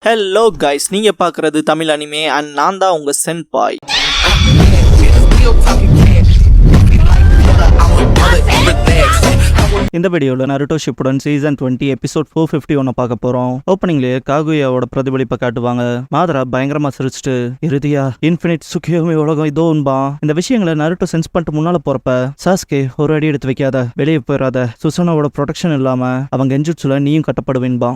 Hello guys, நீங்க பார்க்குறது Tamil anime and நான் தான் உங்க சென்பாய். இந்த வீடியோவில் நருட்டோ ஷிப்புடன் சீசன் 20 எபிசோட் 451 பார்க்க போறோம். ஓப்பனிங்லேயே காகுயாவோட பிரதிபலிப்பை காட்டுவாங்க. மாதரா பயங்கரமா சிரிச்சுட்டு இறுதியா இன்ஃபினிட் சுக்கியோமி உலகம் இதோன்பா. இந்த விஷயங்களை நருட்டோ சென்ஸ் பண்ணிட்டு முன்னால போறப்ப சாஸ்கே ஒரு அடி எடுத்து வைக்காத, வெளியே போயிடாத, சுசனோட ப்ரொடெக்ஷன் இல்லாம அவங்க கெஞ்சுட்சுல நீயும் கட்டப்படுவீன்பா.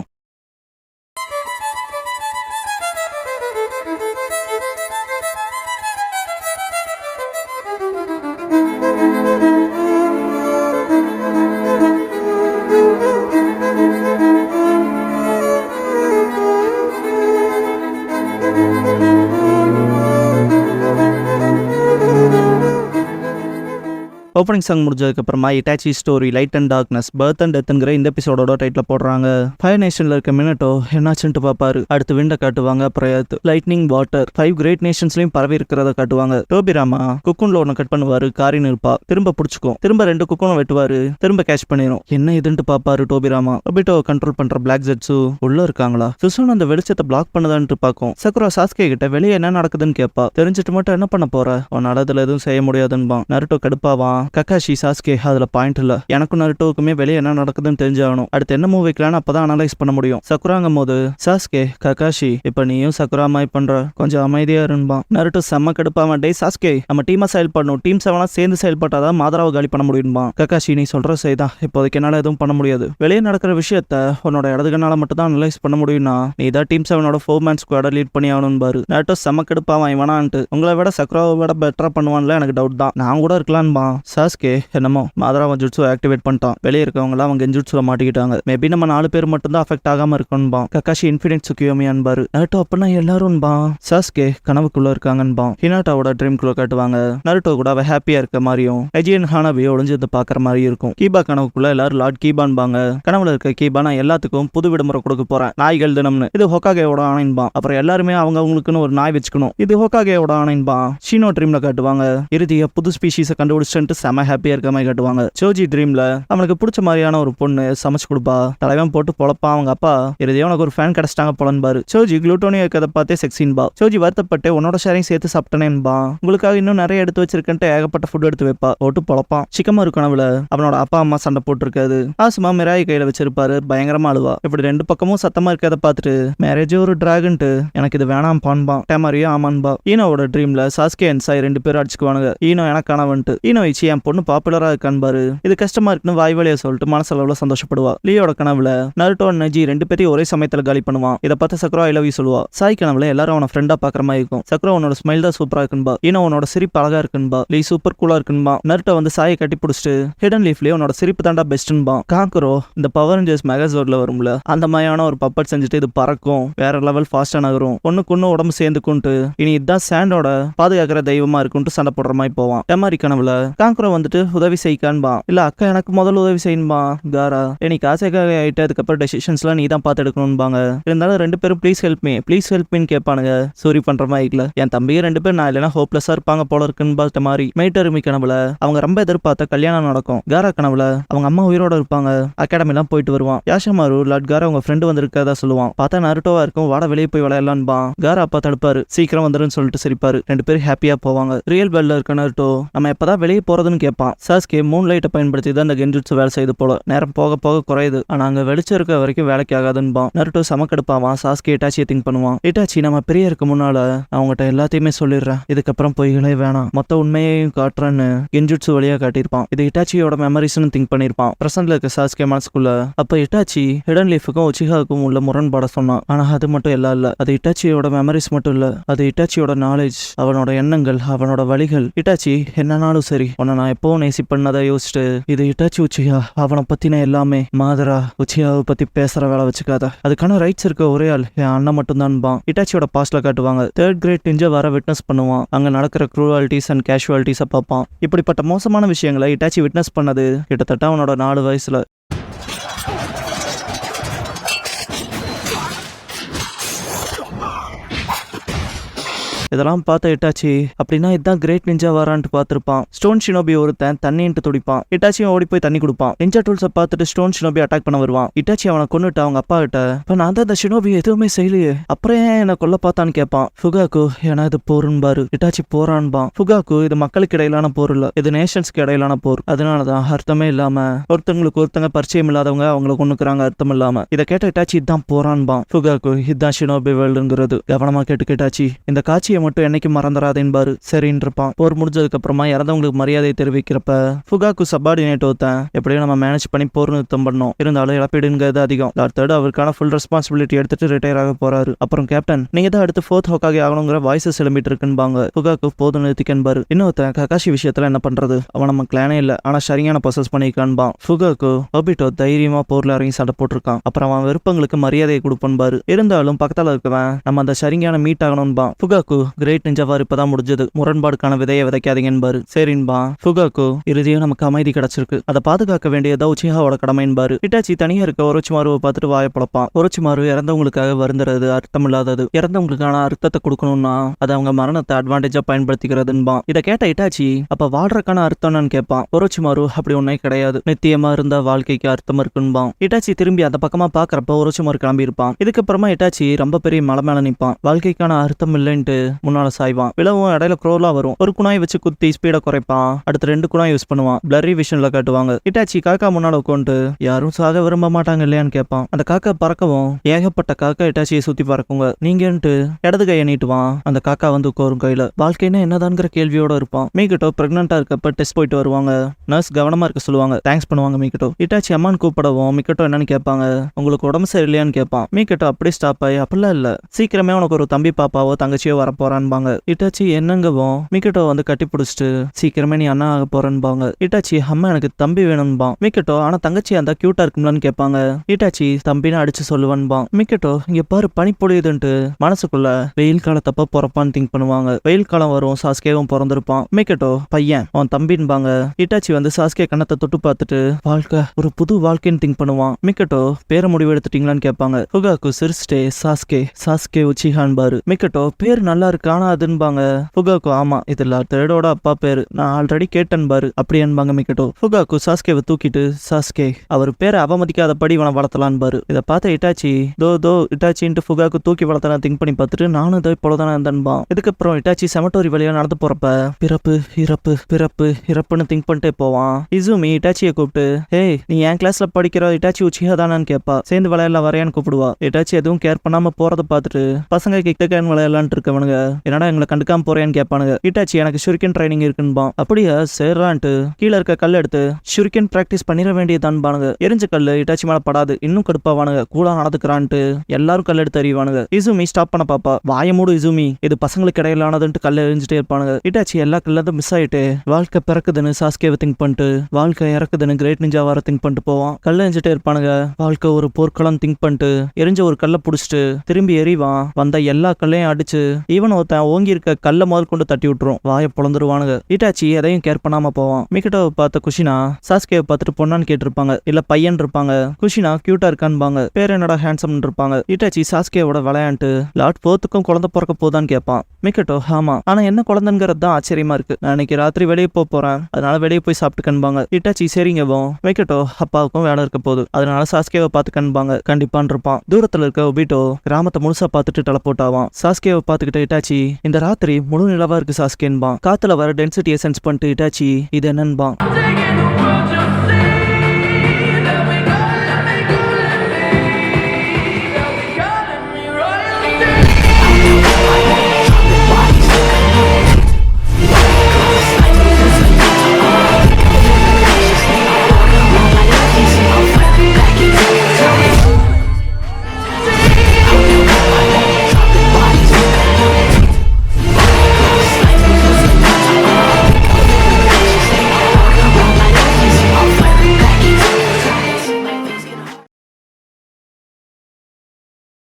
ஓப்பனிங் சாங் முடிஞ்சதுக்கு அப்புறமா Itachi story light and darkness birth and டெத்ங்கிற இந்த எபிசோடோட டைட்டில் போடுறாங்க. ஃபயர் நேஷன்ல இருக்க மினட்டோ என்னாச்சுன்ட்டு பாப்பாரு. அடுத்து விண்ட காட்டுவாங்க. பிரயத் லைட்னிங் வாட்டர் 5 கிரேட் நேஷன்ஸ்லயும் பரவி இருக்கிறத காட்டுவாங்க. டோபிராமா குக்குன்ல ஒன்னு கட் பண்ணுவாரு. காரின் இருப்பா திரும்ப பிடிச்சிக்கும். திரும்ப 2 குக்குனை வெட்டுவாரு. திரும்ப கேட்ச் பண்ணிடும். என்ன இதுன்ட்டு பாப்பாரு டோபிராமா. ஒபிட்டோ கண்ட்ரோல் பண்ற பிளாக் ஜெட்ஸு உள்ள இருக்காங்களா? சுசன் அந்த வெளிச்சத்தை பிளாக் பண்ணதான்ட்டு பாக்கும். சக்குரா சாஸ்கே கிட்ட வெளியே என்ன நடக்குதுன்னு கேட்பா. தெரிஞ்சிட்டு மட்டும் என்ன பண்ண போற? உன்னால அதுல எதுவும் செய்ய முடியாதுன்னு நருட்டோ கடுப்பாவான். கக்காஷி சாஸ்கே அதுல பாயிண்ட் இல்ல, எனக்கும் நருட்டோவுக்குமே வெளியே என்ன நடக்குதுன்னு தெரிஞ்சாகணும். அடுத்து என்ன மூவ் வைக்கலான்னு அப்பதான் அனலைஸ் பண்ண முடியும். சக்குராங்கும் போது சாஸ்கே கக்காஷி இப்ப நீயும் சக்குரா மாய் பண்ற, கொஞ்சம் அமைதியா இருப்பான். நருட்டோ செம்ம கடுப்பாவன். டே சாஸ்கே, நம்ம டீமா செயல்படணும், டீம் 7 சேர்ந்து செயல்பட்டாதான் மாதராவை காலி பண்ண முடியுமா? கக்காஷி நீ சொல்ற செய்தான், இப்போதைக்கு என்னால எதுவும் பண்ண முடியாது. வெளியே நடக்கிற விஷயத்த உன்னோட இடதுகனால மட்டும் தான் அனலைஸ் பண்ண முடியும்னா நீ தான் டீம் 7ஓட 4-man ஸ்குவாட லீட் பண்ணி ஆகணும் பாரு. நருட்டோ செம்ம கடுப்பாவான். இவனான்ட்டு உங்களை விட சக்குராவை விட பெட்டரா பண்ணுவான்ல, எனக்கு டவுட் தான். நான் கூட இருக்கலான்பா. சாஸ்கே என்னமோ மாதரா ஜுட்ஸு ஆக்டிவேட் பண்ணிட்டான். வெளியே இருக்கவங்க அவங்க ஜுட்ஸுல மாட்டிக்கிட்டாங்க. மேபி நம்ம 4 பேர் மட்டும் தான் அஃபெக்ட் ஆகாம இருக்கணும்பா. கக்காஷி இன்ஃபினிட் சுக்கியோமி அன்பாரு. நருட்டோ அப்படின்னா எல்லாரும்பா. சாஸ்கே கனவுக்குள்ள இருக்காங்கன்பா. ஹினாட்டாவோட ட்ரீம்குள்ள காட்டுவாங்க. நருட்டோ கூட அவ ஹாப்பியா இருக்க மாதிரியும் எஜியன் ஹானாவே ஒளிஞ்சு வந்து பாக்குற மாதிரி இருக்கும். கீபா கனவுக்குள்ள எல்லாரும் லார்ட் கீபான்பாங்க. கனவுல இருக்க கீபா நான் எல்லாத்துக்கும் புது விடுமுறை கொடுக்க போறேன், நாய்கள் தினம்னு. இது ஹோகாகேவோட ஆணைன்பா. அப்புறம் எல்லாருமே அவங்களுக்குன்னு ஒரு நாய் வச்சுக்கணும், இது ஹோகாகேவோட ஆணைன்பா. ஷீனோ ட்ரீம்ல காட்டுவாங்க. இறுதியா புது ஸ்பீஷீஸை கண்டுபிடிச்சுட்டு செம ஹாப்பியா இருக்க மாதிரி காட்டுவாங்க. சோஜி ட்ரீம்ல அவனுக்கு பிடிச்ச மாதிரியான ஒரு பொண்ணு சமைச்சு கொடுப்பா. தலைவன் போட்டு பொழப்பா. அவங்க அப்பா இறுதியா உனக்கு ஒரு ஃபேன் கிடைச்சிட்டாங்க போலன்பாரு. சோஜி குளூட்டோனியா இருக்கிறத பார்த்தே செக்ஸின்பா. சோஜி வருத்தப்பட்டு உன்னோட ஷேரிங் சேர்த்து சாப்பிட்டனேன்பா. உங்களுக்காக இன்னும் நிறைய எடுத்து வச்சிருக்கேன்ட்டு ஏகப்பட்ட ஃபுட் எடுத்து வைப்பா. போட்டு பொழப்பான். சிக்கமா இருக்கணும்ல அவனோட அப்பா அம்மா சண்டை போட்டிருக்காது. ஆசுமா மிராய் கையில வச்சிருப்பாரு. பயங்கரமா அழுவா. இப்படி 2 பக்கமும் சத்தமா இருக்கிறத பார்த்துட்டு மேரேஜ் ஒரு டிராகன்ட்டு எனக்கு இது வேணாம் பான்பா. டேமாரியா ஆமான்பா. ஈனோவோட ட்ரீம்ல சாஸ்கே அண்ட் சாய் 2 பேரும் அடிச்சுக்குவானுங்க. ஈனோ எனக்கானவன்ட்டு. ஈனோ இச்சி என் பொண்ணு பாப்புலரா இருக்கான்பாரு. இது கஷ்டமா இருக்குன்னு வாய் வழியா சொல்லிட்டு மனசளவுல சந்தோஷப்படுவா. லியோட கனவுல நருட்டோ நஜி 2 பேரையும் ஒரே சமயத்துல காலி பண்ணுவான். இதை பார்த்து சக்குரா ஐ லவ் யூ சொல்லுவா. சாய் கனவுல எல்லாரும் அவன ஃப்ரெண்டா பாக்குற மாதிரி இருக்கும். சக்குரா உன்னோட ஸ்மைல் தான் சூப்பரா இருக்குன்பா. ஈனோ உன்னோட சிரிப்பு அழகா இருக்குன்பா. லீ சூப்பர் கூலா இருக்குன்பா. நருட்டோ வந்து சாயை கட்டி பிடிச்சிட்டு ஹிடன் லீஃப்லயே உன்னோட சிரிப்பு தாண்டா பெஸ்ட்ன்பா. காக்குரோ இந்த பவர் ரேஞ்சர்ஸ் மெகாசோட்ல வரும்ல அந்த மாதிரியான ஒரு பப்பட் செஞ்சுட்டு இது பறக்கும், வேற லெவல் ஃபாஸ்டா நகரும், ஒண்ணுக்குன்னு உடம்பு சேர்ந்துக்குன்ட்டு இனி இதுதான் சாண்டோட பாதுகாக்கிற தெய்வமா இருக்குன்ட்டு சண்டை போடுற மாதிரி போவான். டெமாரி கனவுல காக்குரோ வந்துட்டு உதவி செய்க்கான்பா. இல்ல அக்கா எனக்கு முதல்ல உதவி செய்யணும்பா. காரா எனக்கு ஆசைக்காக ஆயிட்டு அதுக்கப்புறம் டெசிஷன்ஸ்லாம் நீ தான் பார்த்து எடுக்கணும்பாங்க. இருந்தாலும் 2 பேரும் ப்ளீஸ் ஹெல்ப் மீன்னு கேட்பானுங்க. சோரி பண்ற மாதிரி இல்ல, என் தம்பியை 2 பேர் நான் இல்லைன்னா ஹோப்லெஸ்ஸா இருப்பாங்க போல இருக்குன்னு பார்த்த மாதிரி. மெய்டருமி கனவுல அவங்க ரொம்ப எதிர்பார்த்த கல்யாணம் நடக்கும். காரா கனவுல அவங்க அம்மா உயிரோட இருப்பாங்க. அகாடமிலாம் போயிட்டு வருவான். யாஷமாரு லார்ட் காரா அவங்க ஃப்ரெண்டு வந்திருக்கதா சொல்லுவான். பார்த்தா நருட்டோவா இருக்கும். வாட வெளியே போய் விளையாடலான்பா. காரா அப்பா தடுப்பாரு. சீக்கிரம் வந்துருன்னு சொல்லிட்டு சிரிப்பாரு. 2 பேரும் ஹாப்பியா போவாங்க. ரியல் வேல்ல இருக்க நருட்டோ நம்ம எப்பதான் வெளியே போறதுன்னு கேட்பான். சாஸ்கே மூன் லைட்டை பயன்படுத்தி தான் இந்த கென்ஜுட்சு வேலை செய்து போல. நேரம் போக போக குறையுது, ஆனா அங்க வெளிச்சம் இருக்க வரைக்கும் வேலைக்கு ஆகாதுன்பா. நருட்டோ சமக்கெடுப்பாவான். சாஸ்கே இட்டாச்சியை திங்க் பண்ணுவான். இட்டாச்சி நம்ம பெரிய இருக்க முன்னால அவங்ககிட்ட எல்லாத்தையுமே சொல்லிடுறேன், இதுக்கப்புறம் பொய்களே வேணாம், மொத்த உண்மையையும் காட்டுறேன்னு கென்ஜுட்சு வழியா காட்டியிருப்பான். இது இட்டாச்சியோட மெமரிஸ்னு திங்க் பண்ணிருப்பான். பிரசன்ட்ல இருக்க சாஸ்கே மனசுக்குள்ள. அப்ப இட்டாச்சி ஹிடன் லீஃபுக்கும் உச்சிகாவுக்கும் உள்ள முரண்பாட சொன்னான். ஆனா அது மட்டும் எல்லாம் இல்ல, அது இட்டாச்சியோட மெமரிஸ் மட்டும் இல்ல, அது இட்டாச்சியோட நாலேஜ், அவனோட எண்ணங்கள், அவனோட வழிகள். இட்டாச்சி என்னன்னாலும் சரி உன்னை நான் எப்பவும் நேசி பண்ணதை யோசிச்சுட்டு இது இட்டாச்சி உச்சியா அவனை பத்தின எல்லாமே மாதரா உச்சியாவை பத்தி பேசுற வேலை வச்சுக்காத, அதுக்கான ரைட்ஸ் இருக்க ஒரே ஆள் என் அண்ணன் மட்டும் தான். இட்டாச்சியோட பாஸ்ட்ல காட்டுவாங்க. 3rd கிரேட் நிஞ்சா வர விட்னஸ் பண்ணுவான். அங்க நடக்கிற க்ரூவாலிட்டிஸ் அண்ட் கேஷுவாலிட்டிஸை பார்ப்பான். இப்படிப்பட்ட மோசமான விஷயங்களை இட்டாச்சி விட்னஸ் பண்ணது கிட்டத்தட்ட அவனோட 4 வயசுல. இதெல்லாம் பார்த்த இட்டாச்சி அப்படின்னா இதான் கிரேட் நிஞ்சா வரான்ட்டு பார்த்திருப்பான். ஸ்டோன் ஷினோபி ஒருத்தன் தண்ணின்ட்டு துடிப்பான். இட்டாச்சியும் ஓடி போய் தண்ணி கொடுப்பான். நிஞ்சா டூல்ஸை பார்த்துட்டு ஸ்டோன் ஷினோபி அட்டாக் பண்ண வருவான். இட்டாச்சி அவனை கொன்னுட்டு அவங்க அப்பா கிட்ட இப்ப நான் தான் இந்த ஷினோபி எதுவுமே செய்யலையே அப்புறம் ஏன் என்ன கொல்ல பார்த்தான்னு கேட்பான். ஃபுகாக்கு ஏன்னா இது போருன்பாரு. இட்டாச்சி போறான்பான். ஃபுகாக்கு இது மக்களுக்கு இடையிலான போர் இல்ல, இது நேஷன்ஸ்க்கு இடையிலான போர். அதனாலதான் அர்த்தமே இல்லாம ஒருத்தங்களுக்கு ஒருத்தங்க பரிச்சயம் இல்லாதவங்க அவங்களை கொண்டுக்குறாங்க அர்த்தம் இல்லாம. இதை கேட்ட இட்டாச்சி இதான் போறான்பான். ஃபுகாக்கு இதுதான் ஷினோபி வேர்ல்டுங்கிறது. கவனமா கேட்டு இட்டாச்சி இந்த காட்சியை மட்டும் என்னைக்கு மறந்துடாதேன்பாரு. சரின்னு இருப்பான். போர் முடிஞ்சதுக்கு அப்புறமா இறந்தவங்களுக்கு மரியாதை தெரிவிக்கிறப்ப ஃபுகாக்கு சப்பார்டினேட் ஒருத்தன் எப்படியும் நம்ம மேனேஜ் பண்ணி போர் நிறுத்தம் பண்ணோம், இருந்தாலும் இழப்பீடுங்கிறது அதிகம். அடுத்தது அவருக்கான ஃபுல் ரெஸ்பான்சிபிலிட்டி எடுத்துட்டு ரிட்டையர் ஆக போறாரு. அப்புறம் கேப்டன் நீங்க தான் அடுத்து 4th ஹோக்காகி ஆகணுங்கிற வாய்ஸஸ் எழும்பிட்டு இருக்குன்பாங்க. ஃபுகாக்கு போதும் நிறுத்திக்கன்பாரு. இன்னொருத்தன் ககாஷி விஷயத்துல என்ன பண்றது, அவன் நம்ம கிளானே இல்ல ஆனா சரியான பொசஸ் பண்ணிருக்கான்பான். ஃபுகாக்கு ஒபிட்டோ தைரியமா போர்ல இறங்கி சண்டை போட்டிருக்கான். அப்புறம் அவன் விருப்பங்களுக்கு மரியாதையை கொடுப்பன்பாரு. இருந்தாலும் பக்கத்துல இருக்கவன் நம்ம அந்த சரியான மீட் ஆகணும்பான். ஃபுகாக்கு கிரேட் நிஞ்சாவார் இப்பதான் முடிஞ்சது, முரண்பாடுக்கான விதையை விதைக்காதீங்கன்பாரு. சரின்பான். ஃபுகாக்கு இறுதியும் நமக்கு அமைதி கிடைச்சிருக்கு, அதை பாதுகாக்க வேண்டியதா உச்சிஹாவோட கடமைன்பாரு. இட்டாச்சி தனியா இருக்க ஒரோச்சிமாருவை பார்த்துட்டு வாயப்பழப்பான். ஒரோச்சிமாரு இறந்தவங்களுக்காக வருந்துறது அர்த்தம் இல்லாதது, இறந்தவங்களுக்கான அர்த்தத்தை கொடுக்கணும்னா அது அவங்க மரணத்தை அட்வான்டேஜா பயன்படுத்திக்கிறதுன்பான். இதை கேட்ட இட்டாச்சி அப்ப வாழ்றக்கான அர்த்தம்னு கேட்பான். ஒரோச்சிமாரு அப்படி ஒன்னே கிடையாது, நித்தியமா இருந்த வாழ்க்கைக்கு அர்த்தம் இருக்குன்பான். இட்டாச்சி திரும்பி அந்த பக்கமா பாக்குறப்ப ஒரோச்சிமாரு கிளம்பி இருப்பான். இதுக்கப்புறமா இட்டாச்சி ரொம்ப பெரிய மலை மேல நிப்பான். வாழ்க்கைக்கான அர்த்தம் இல்லைன்ட்டு முன்னால சாய்வான். விளவும் இடையில குரோலா வரும். ஒரு குணாய் வச்சு குத்தி ஸ்பீட குறைப்பான். அடுத்து 2 குணாய் யூஸ் பண்ணுவான். பிளரி விஷன்ல காட்டுவாங்க. இட்டாச்சி காக்கா முன்னால உட்காந்து யாரும் சாக விரும்ப மாட்டாங்க இல்லையான்னு கேட்பான். அந்த காக்கா பறக்கவும் ஏகப்பட்ட காக்கா இட்டாச்சியை சுத்தி பறக்குங்க. நீங்கன்ட்டு இடது கையை நீட்டுவான். அந்த காக்கா வந்து உட்காரும் கையில. வாழ்க்கைன்னா என்னதான்ங்கிற கேள்வியோட இருப்பான். மீகிட்டோ பிரெக்னண்டா இருக்கப்ப டெஸ்ட் போயிட்டு வருவாங்க. நர்ஸ் கவனமா இருக்க சொல்லுவாங்க. தேங்க்ஸ் பண்ணுவாங்க மீகிட்டோ. இட்டாச்சி அம்மான்னு கூப்பிடவும் மிக்கட்டோ என்னன்னு கேட்பாங்க. உங்களுக்கு உடம்பு சரியில்லையான்னு கேட்பான். மீகிட்டோ அப்படியே ஸ்டாப் ஆகி அப்படிலாம் இல்ல, சீக்கிரமே உனக்கு ஒரு தம்பி பாப்பாவோ தங்கச்சியோ வரப்போறான்பாங்க. இட்டாச்சி என்னங்கவும் மிக்கட்டோ வந்து கட்டி பிடிச்சிட்டு சீக்கிரமே நீ அண்ணா ஆக போறேன்பாங்க. இட்டாச்சி அம்மா எனக்கு தம்பி வேணும்பான். மிக்கட்டோ ஆனா தங்கச்சி அந்த கியூட்டா இருக்கும்லான்னு கேட்பாங்க. இட்டாச்சி தம்பின்னு அடிச்சு சொல்லுவான்பான். மிக்கட்டோ இங்க பாரு பனி பொழியுதுன்ட்டு மனசுக்குள்ள வெயில் காலத்தப்ப பிறப்பான்னு திங்க் பண்ணுவாங்க. வெயில் காலம் வரும், சாஸ்கேவும் பிறந்திருப்பான். மிக்கட்டோ பையன் அவன் தம்பின்பாங்க. இட்டாச்சி வந்து சாஸ்கே கண்ணத்தை தொட்டு பார்த்துட்டு வாழ்க்கை ஒரு புது வாழ்க்கைன்னு திங்க் பண்ணுவான். மிக்கட்டோ பேர முடிவு எடுத்துட்டீங்களான்னு கேட்பாங்க. ஃபுகாக்கு சிரிச்சிட்டே சாஸ்கே சாஸ்கே உச்சிஹான்பாரு. மிக்கட்டோ பேர் நல்லா இருக்கு ஆனா அதுன்பாங்க. ஃபுகாக்கு ஆமா இதுல தேர்டோட அப்பா பேரு நான் ஆல்ரெடி கேட்டன்பாரு. அப்படி என்பாங்க மிக்கட்டோ. ஃபுகாக்கு சாஸ்கேவை தூக்கிட்டு சாஸ்கே அவர் பேரை அவமதிக்காதபடி இவனை வளர்த்தலான்பாரு. இதை பார்த்த இட்டாச்சி தோ இட்டாச்சின்ட்டு ஃபுகாக்கு தூக்கி வளர்த்தன திங்க் பண்ணி பார்த்துட்டு நானும் இதோ இப்போதானே இருந்தேன்பான். இதுக்கப்புறம் இட்டாச்சி செமட்டோரி வழியா நடந்து போறப்ப பிறப்பு இறப்பு பிறப்பு இறப்புன்னு திங்க் பண்ணிட்டே போவான். இசுமி இட்டாச்சியை கூப்பிட்டு ஏய் நீ என் கிளாஸ்ல படிக்கிற இட்டாச்சி உச்சிஹா தானான்னு கேட்பா. சேர்ந்து விளையாடலாம் வரையான்னு கூப்பிடுவா. இட்டாச்சி எதுவும் கேர் பண்ணாம போறதை பார்த்துட்டு பசங்க கிட்டக்கேன் விளையாடலான் இருக்கவனுங்க என்னடா எங்களை கண்டுக்காம போறேன்னு கேட்பானுங்க. இட்டாச்சி எனக்கு ஷுரிக்கன் ட்ரைனிங் இருக்குன்பான். அப்படியே சேர்றான்ட்டு கீழே இருக்க கல் எடுத்து ஷுரிக்கன் பிராக்டிஸ் பண்ணிட வேண்டியதான்பானுங்க. எரிஞ்ச கல்லு இட்டாச்சி மேல படாது, இன்னும் கடுப்பாவானுங்க. கூலா நடந்துக்கிறான்ட்டு எல்லாரும் கல் எடுத்து அறிவானுங்க. இசுமி ஸ்டாப் பண்ண பாப்பா. வாய மூடு இசுமி, இது பசங்களுக்கு இடையிலானதுன்ட்டு கல்ல எரிஞ்சுட்டே இருப்பானுங்க. இட்டாச்சி எல்லா கல்லதும் மிஸ் ஆயிட்டு வாழ்க்கை பிறக்குதுன்னு சாஸ்கேவை திங்க் பண்ணிட்டு வாழ்க்கை இறக்குதுன்னு கிரேட் நிஞ்சா வர திங்க் பண்ணிட்டு போவான். கல்ல எரிஞ்சுட்டே இருப்பானுங்க. வாழ்க்கை ஒரு போர்க்களம் திங்க் பண்ணிட்டு எரிஞ்ச ஒரு கல்லை புடிச்சிட்டு திரும்பி எறிவான். வந்த எல்லா கல்லையும் அடிச்சு ஈவன் ஒருத்தன் ஓங்கி இருக்க கல்ல முதல் கொண்டு தட்டி விட்டுரும். வாய பொழந்துருவானுங்க. இட்டாச்சி எதையும் கேர் பண்ணாம போவான். மிக்கட்டோவை பார்த்த குஷினா சாஸ்கேவை பார்த்துட்டு பொண்ணான்னு கேட்டிருப்பாங்க, இல்ல பையன் இருப்பாங்க. குஷினா கியூட்டா இருக்கான்பாங்க. பேர் என்னடா ஹேண்ட்ஸம் இருப்பாங்க. இட்டாச்சி சாஸ்கேவோட விளையாண்டு லார்ட் 4th குழந்தை பிறக்க போதான்னு கேட்பான். மிக்கட்டோ ஆமா ஆனா என்ன குழந்தைங்கிறது தான் ஆச்சரியமா இருக்கு, நான் இன்னைக்கு ராத்திரி வெளியே போறேன் அதனால வெளியே போய் சாப்பிட்டு கண்பாங்க. இட்டாச்சி சரிங்கவும் மிக்கட்டோ அப்பாவுக்கும் வேலை இருக்க போகுது அதனால சாஸ்கேவை பார்த்து கண்பாங்க. கண்டிப்பான் இருப்பான். தூரத்துல இருக்க ஒபிட்டோ கிராமத்தை முழுசா பார்த்துட்டு டெலபோர்ட் ஆவான். சாஸ்கேவை பார்த்துக்கிட்ட இட்டாச்சி இந்த ராத்திரி முழு நிலவா இருக்கு சாஸ்கேன்பான். காத்துல வர டென்சிட்டியை சென்ஸ் பண்ணிட்டு இட்டாச்சி இது என்னன்பான்.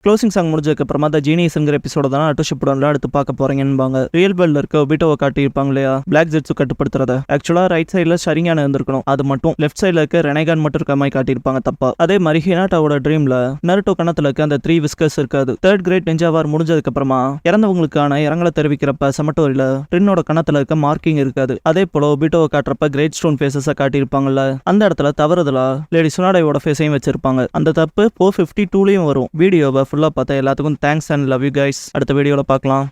க்ளோசிங் சாங் முடிஞ்சதுக்கு அப்புறமா த ஜீனியஸ்ங்கிற எபிசோட தான் அட்டுஷிப்படம்ல அடுத்து பார்க்க போறீங்கன்பாங்க. ரியல் வேர்ல்ட்ல இருக்க ஒபிட்டோவை காட்டியிருப்பாங்க இல்லையா, பிளாக் ஜெட்ஸு கட்டுப்படுத்துறத. ஆக்சுவலா ரைட் சைடுல ஷரிங்கான இருந்திருக்கணும், அது மட்டும் லெஃப்ட் சைடுல இருக்க ரெனைகான் மட்டும் இருக்க மாதிரி காட்டியிருப்பாங்க தப்பா. அதே மாதிரி ஹினாட்டாவோட ட்ரீம்ல நருட்டோ கணத்துல இருக்க அந்த 3 விஸ்கர்ஸ் இருக்காது. தேர்ட் கிரேட் நிஞ்சா வார் முடிஞ்சதுக்கு அப்புறமா இறந்தவங்களுக்கான இரங்கலை தெரிவிக்கிறப்ப சமட்டோரியில ரின்னோட கணத்துல இருக்க மார்க்கிங் இருக்காது. அதே போல ஒபிட்டோவை காட்டுறப்ப கிரேட் ஸ்டோன் ஃபேஸஸா காட்டியிருப்பாங்கல்ல, அந்த இடத்துல தவறுதலா லேடி சுனாடையோட ஃபேஸையும் வச்சிருப்பாங்க. அந்த தப்பு 452லயும் வரும். வீடியோவை ஃபுல்லா பார்த்தா எல்லாத்துக்கும் thanks and love you guys. அடுத்த வீடியோல பார்க்கலாம்.